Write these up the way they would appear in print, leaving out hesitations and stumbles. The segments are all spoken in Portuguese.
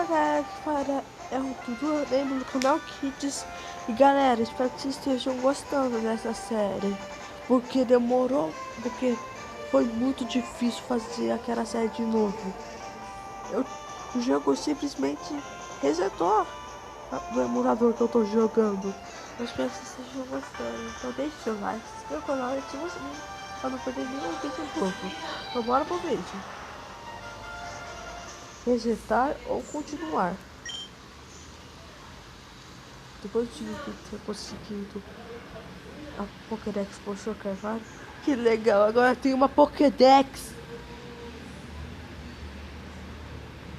galera é um tudo lembro do canal Kids. E galera, espero que vocês estejam gostando dessa série. Porque demorou, porque foi muito difícil fazer aquela série de novo. O jogo simplesmente resetou do emulador que eu tô jogando. Eu espero que vocês estejam gostando. Então deixe seu like, se inscreva no canal e ative o sininho para não perder nenhum vídeo novo. Então bora pro vídeo. Resetar ou continuar. Depois de ter conseguido a Pokédex Professor Carvalho. Que legal, agora tem uma Pokédex.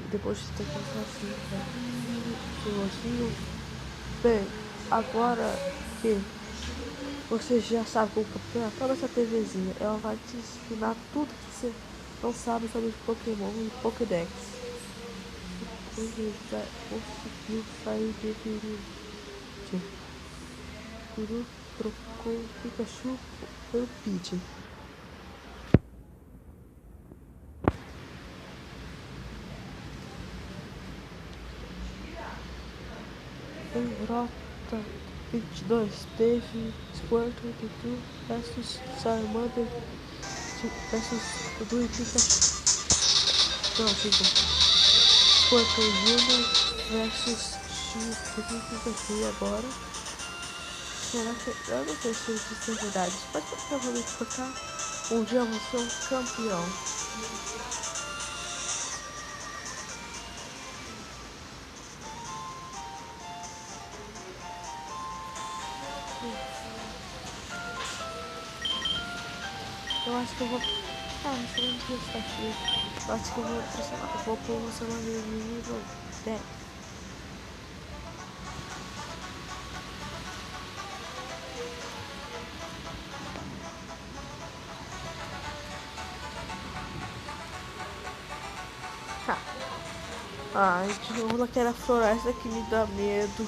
Depois de ter conseguido elogio. Bem, agora que você já sabe como capturar toda essa TVzinha, ela vai te ensinar tudo que você não sabe sobre Pokémon e Pokédex. Ele já conseguiu sair de Pidgey. Kuru trocou o Pikachu pelo Pidgey. Em Rota 22 teve Squirtle, Tutu versus Charmander versus Tutu e Pikachu. Não, tipo, Squirtle Junior versus Tutu e Pikachu agora. Será que eu não sei se isso é verdade, mas provavelmente cortar um dia eu vou ser um campeão. Eu acho que eu vou. Ah, você não precisa estar aqui. Eu acho que eu vou promocionar meu nível 10. Tá. Ai, de novo naquela floresta que me dá medo.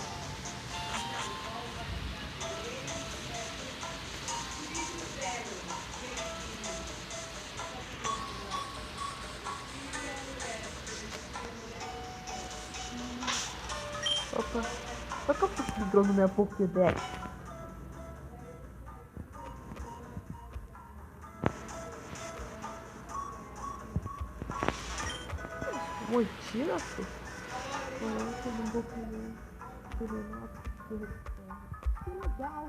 Opa, só que eu tô procurando minha Pokédex. Mentira, filho. Caraca, eu não vou comer. Que legal.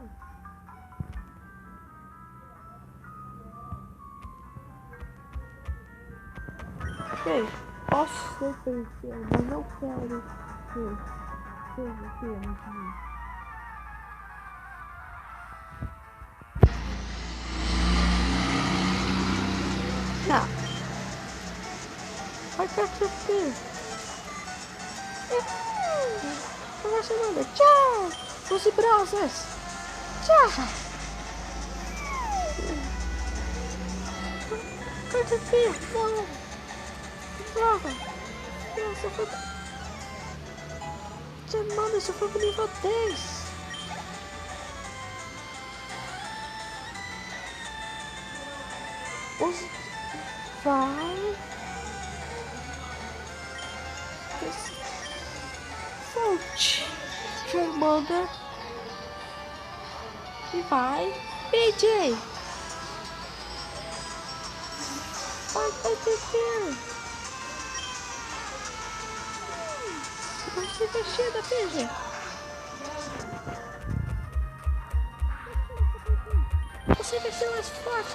Ok, posso ser terceiro, mas não quero ser apenas mim. Não. Vai ter que ser. Uma semana. Tchau. Os brasas. Tchau. Caterpillar. Não. Droga. Nossa, foi... Mano, isso foi pro nível 10. Vai. Volte. Charmander. E vai. PJ. Vai, Caterpillar. Você vai cheio da PJ. Você vai ser mais forte.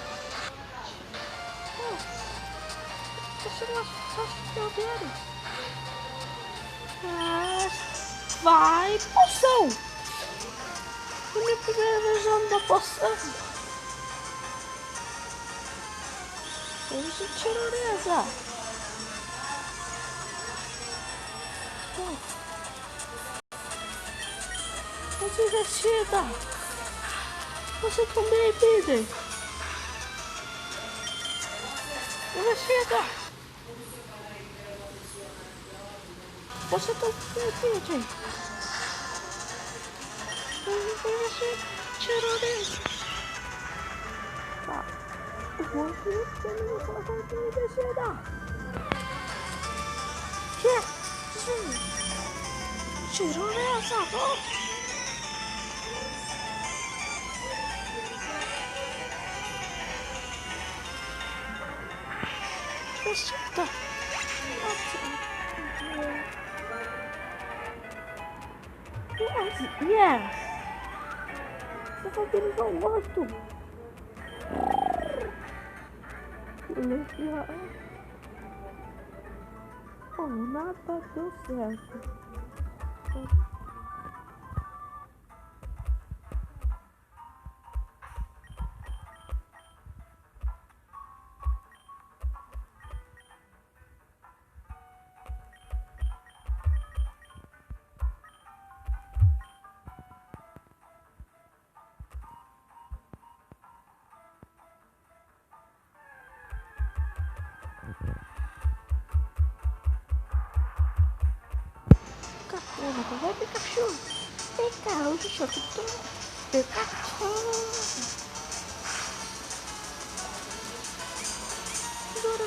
Você vai ser mais forte que eu dele. Vai, poção! É minha primeira vez usando da poção. Vamos de tirolesa. Você investida. Você também, Peter. Investida. Você também, Peter. Tirolesa. Tá. O outro também vai colocar aqui investida. Que? Tirou nessa, ó. Caceta. Yes. Você vai ver no outro. Oh, nada deu certo. Porra, vai Pikachu! Vem cá, o bicho aqui Pikachu! Agora...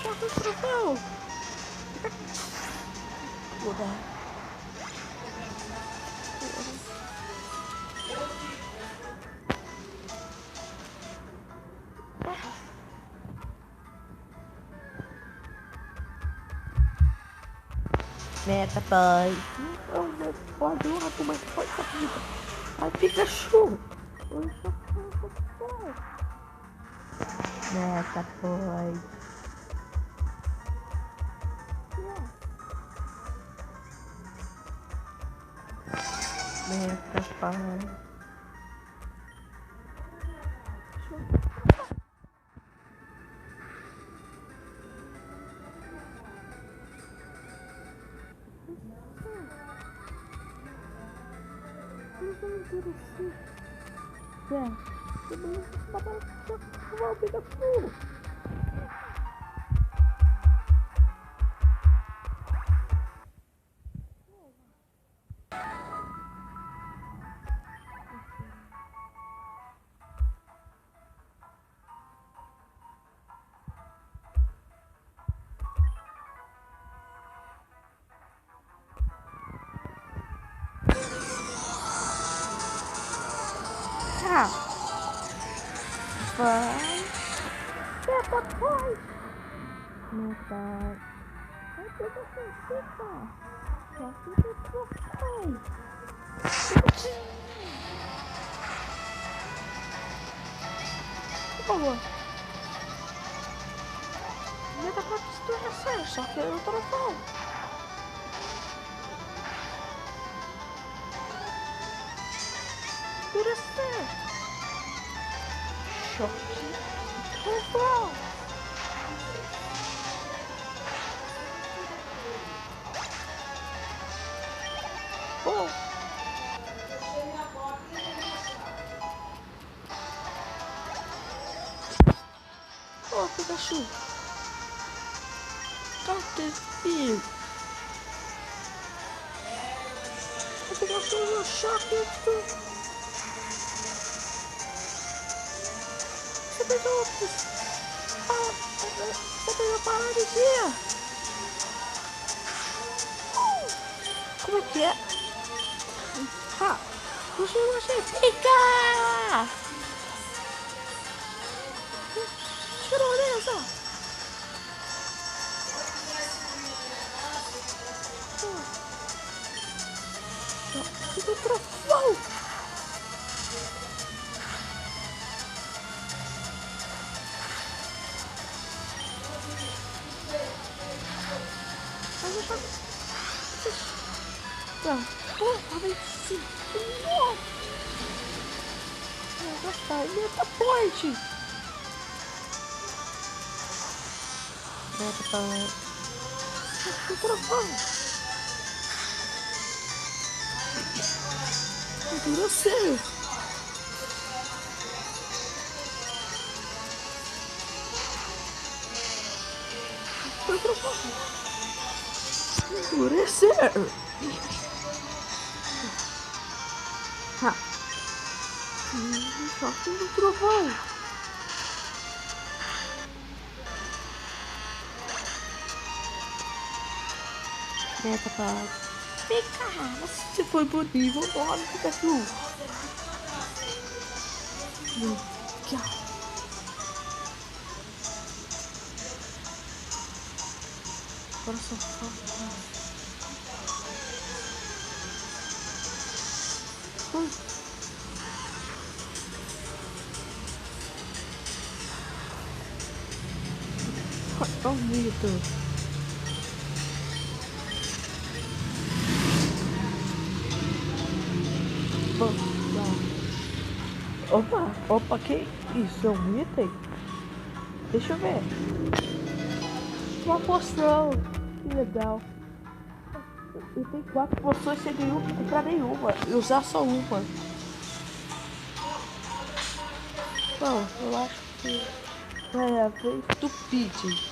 Já foi troféu! Porra! Meta, pai. Não pode, como é que pode essa vida? Ai, Pikachu! Meta, pai. Meta, pai. Vai. Peppa Pig. Meta. Vai pegar caceta. Já fica troféu. Por favor. Meta pra destruir, só que eu troféu. Vira certo. Choque. Troféu. Bom. Oh, Pikachu. Caterpillar. O Pikachu no choque. Você pegou a paralisia. Como é que é? Ha! Você fica! Tirolesa! Fica troféu! Meta point! Meta point! Que trovão! Dura sério! Que trovão! Endurecer! Ha! Choque do trovão! Meta pra... Vem cá, você foi pro nível 9, Pikachu. Legal. Agora só falta... Bonito. Bom, opa, opa, que isso? É um item? Deixa eu ver. Uma poção. Que legal. E tem 4 poções, você ganhou pra comprar nenhuma. E usar só uma. Bom, eu acho que é a vez do Pidgey.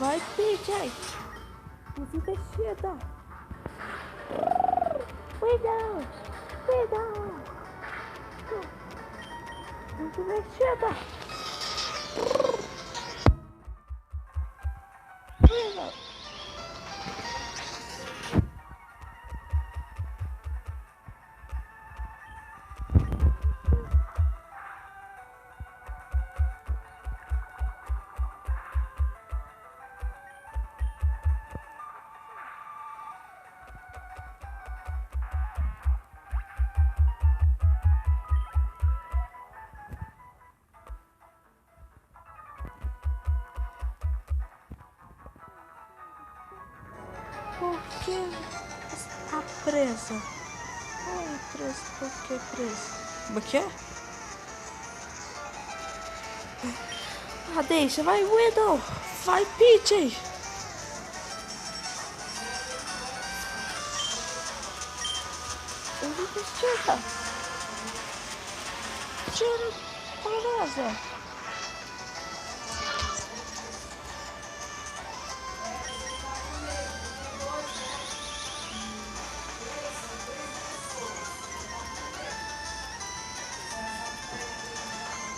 Vai, Pidgey! Você decida! Cuidado! Cuidado! Você decida! Cuidado! Por que está presa? Oi, presa, por que presa? Como é que é? Ah, deixa, vai, Widow! Vai, Pidgey! Tira! Tira! Beleza!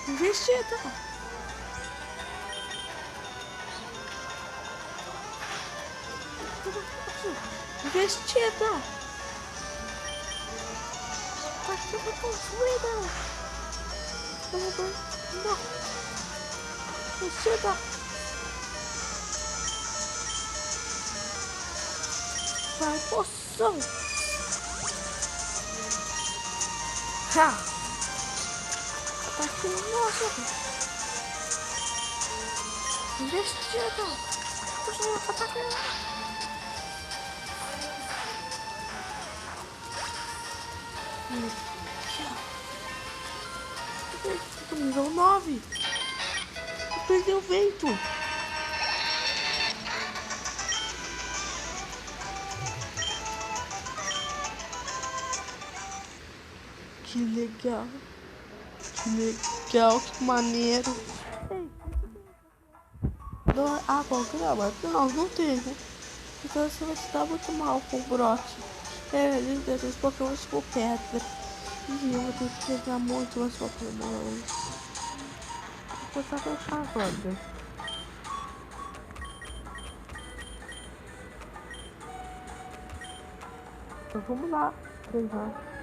Investida! Investida! Tá tudo construída! Não! Investida! Vai, poção! Ha! Tá aqui, nossa! Investida! Tá aqui! Nível 9. Perdeu o vento. Que legal. Que legal, que maneiro. Ei, não, ah, bom, grama. Não tenho. Então você vai se dar muito mal com o Brock. É, ele deu os Pokémon com pedra. E eu vou ter que pegar muito mais Pokémon. Vou botar pra cá agora. Então vamos lá treinar.